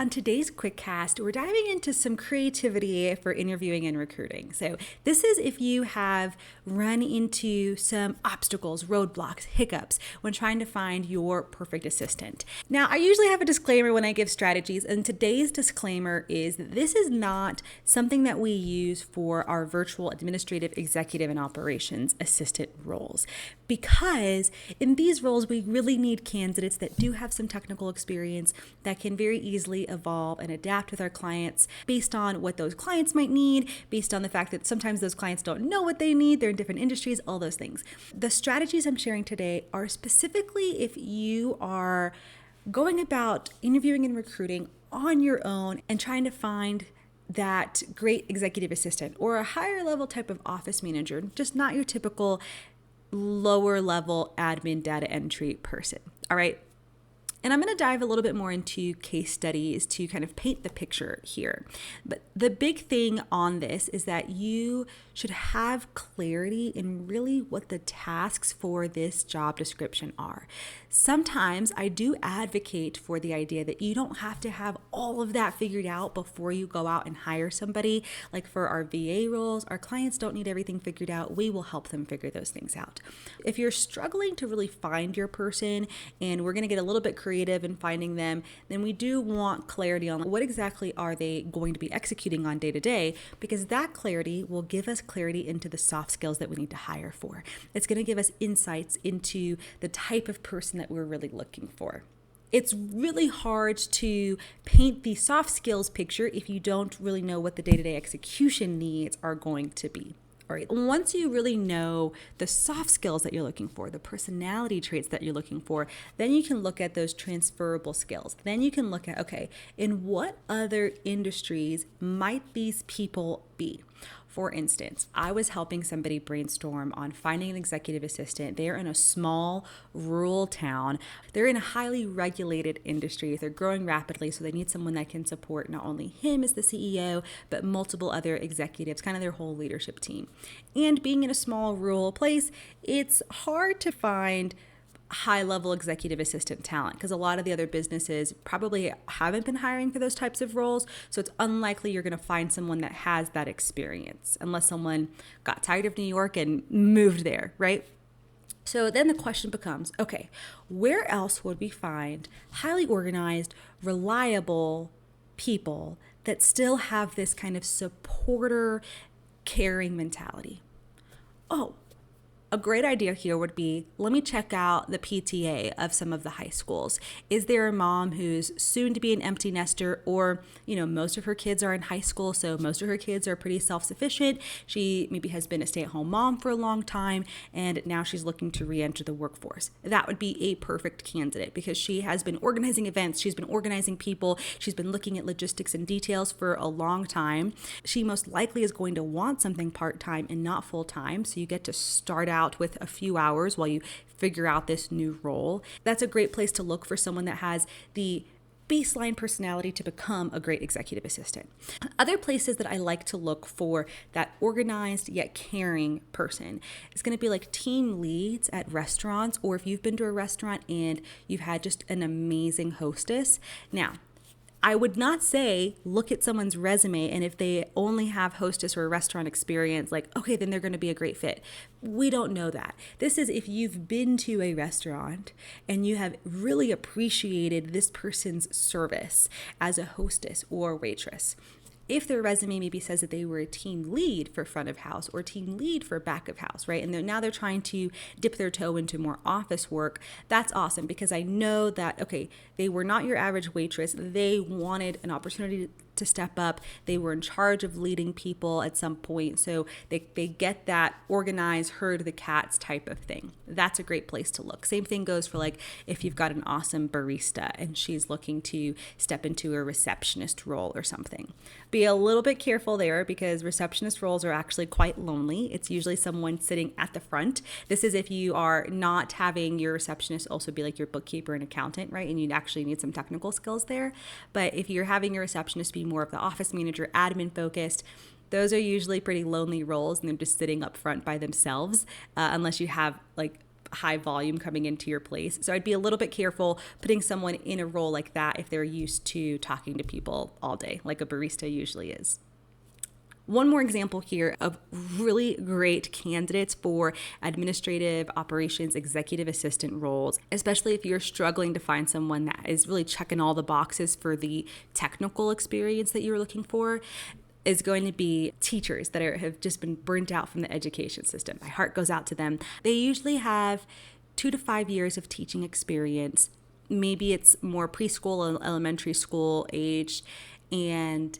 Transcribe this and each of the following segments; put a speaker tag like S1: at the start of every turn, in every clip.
S1: On today's quick cast, we're diving into some creativity for interviewing and recruiting. So, this is if you have run into some obstacles, roadblocks, hiccups when trying to find your perfect assistant. Now, I usually have a disclaimer when I give strategies, and today's disclaimer is that this is not something that we use for our virtual administrative, executive, and operations assistant roles. Because in these roles, we really need candidates that do have some technical experience that can very easily evolve and adapt with our clients based on what those clients might need, based on the fact that sometimes those clients don't know what they need, they're in different industries, all those things. The strategies I'm sharing today are specifically if you are going about interviewing and recruiting on your own and trying to find that great executive assistant or a higher level type of office manager, just not your typical lower level admin data entry person. All right. And I'm going to dive a little bit more into case studies to kind of paint the picture here. But the big thing on this is that you should have clarity in really what the tasks for this job description are. Sometimes I do advocate for the idea that you don't have to have all of that figured out before you go out and hire somebody. Like for our VA roles, our clients don't need everything figured out. We will help them figure those things out. If you're struggling to really find your person, and we're going to get a little bit creative in finding them, then we do want clarity on what exactly are they going to be executing on day to day, because that clarity will give us clarity into the soft skills that we need to hire for. It's going to give us insights into the type of person that we're really looking for. It's really hard to paint the soft skills picture if you don't really know what the day-to-day execution needs are going to be. All right. Once you really know the soft skills that you're looking for, the personality traits that you're looking for, then you can look at those transferable skills. Then you can look at, okay, in what other industries might these people be? For instance, I was helping somebody brainstorm on finding an executive assistant. They're in a small rural town. They're in a highly regulated industry. They're growing rapidly, so they need someone that can support not only him as the CEO, but multiple other executives, kind of their whole leadership team. And being in a small rural place, it's hard to find high-level executive assistant talent because a lot of the other businesses probably haven't been hiring for those types of roles. So it's unlikely you're going to find someone that has that experience unless someone got tired of New York and moved there, right? So then the question becomes, okay, where else would we find highly organized, reliable people that still have this kind of supporter, caring mentality? Oh, a great idea here would be, let me check out the PTA of some of the high schools. Is there a mom who's soon to be an empty nester, or, most of her kids are in high school, so most of her kids are pretty self-sufficient. She maybe has been a stay-at-home mom for a long time, and now she's looking to re-enter the workforce. That would be a perfect candidate because she has been organizing events, she's been organizing people, she's been looking at logistics and details for a long time. She most likely is going to want something part-time and not full-time, so you get to start out with a few hours while you figure out this new role. That's a great place to look for someone that has the baseline personality to become a great executive assistant. Other places that I like to look for that organized yet caring person is going to be like team leads at restaurants, or if you've been to a restaurant and you've had just an amazing hostess. Now, I would not say look at someone's resume and if they only have hostess or restaurant experience, like, okay, then they're going to be a great fit. We don't know that. This is if you've been to a restaurant and you have really appreciated this person's service as a hostess or waitress. If their resume maybe says that they were a team lead for front of house or team lead for back of house, right? And now they're trying to dip their toe into more office work. That's awesome because I know that, okay, they were not your average waitress. They wanted an opportunity to step up. They were in charge of leading people at some point. So they get that organized, herd the cats type of thing. That's a great place to look. Same thing goes for like if you've got an awesome barista and she's looking to step into a receptionist role or something. Be a little bit careful there because receptionist roles are actually quite lonely. It's usually someone sitting at the front. This is if you are not having your receptionist also be like your bookkeeper and accountant, right? And you'd actually need some technical skills there. But if you're having your receptionist be more of the office manager, admin focused, those are usually pretty lonely roles and they're just sitting up front by themselves unless you have like high volume coming into your place. So I'd be a little bit careful putting someone in a role like that if they're used to talking to people all day, like a barista usually is. One more example here of really great candidates for administrative operations executive assistant roles, especially if you're struggling to find someone that is really checking all the boxes for the technical experience that you're looking for, is going to be teachers that have just been burnt out from the education system. My heart goes out to them. They usually have 2 to 5 years of teaching experience. Maybe it's more preschool and elementary school age, and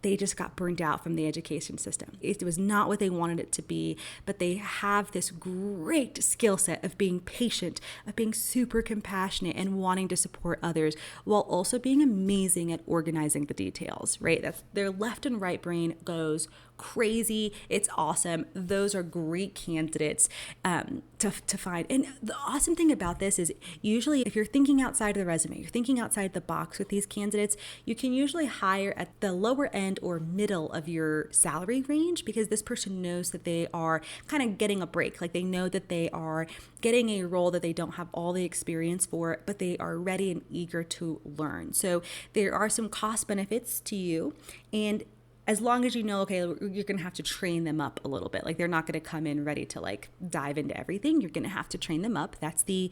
S1: they just got burned out from the education system. It was not what they wanted it to be, but they have this great skill set of being patient, of being super compassionate and wanting to support others while also being amazing at organizing the details, right? That's their left and right brain goes crazy. It's awesome. Those are great candidates to find. And the awesome thing about this is usually if you're thinking outside of the resume, you're thinking outside the box with these candidates, you can usually hire at the lower end or middle of your salary range because this person knows that they are kind of getting a break. Like they know that they are getting a role that they don't have all the experience for, but they are ready and eager to learn. So there are some cost benefits to you, and as long as you know, okay, you're going to have to train them up a little bit. Like they're not going to come in ready to like dive into everything. You're going to have to train them up. That's the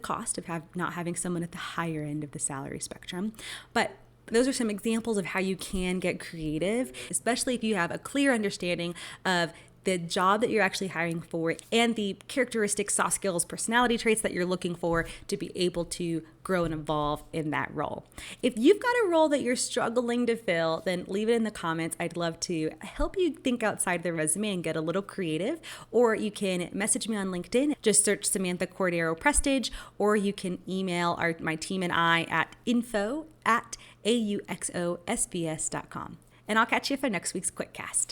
S1: cost of not having someone at the higher end of the salary spectrum. But those are some examples of how you can get creative, especially if you have a clear understanding of the job that you're actually hiring for and the characteristics, soft skills, personality traits that you're looking for to be able to grow and evolve in that role. If you've got a role that you're struggling to fill, then leave it in the comments. I'd love to help you think outside the resume and get a little creative, or you can message me on LinkedIn. Just search Samantha Cordero Prestige, or you can email my team and I at info@auxosbs.com. And I'll catch you for next week's QuickCast.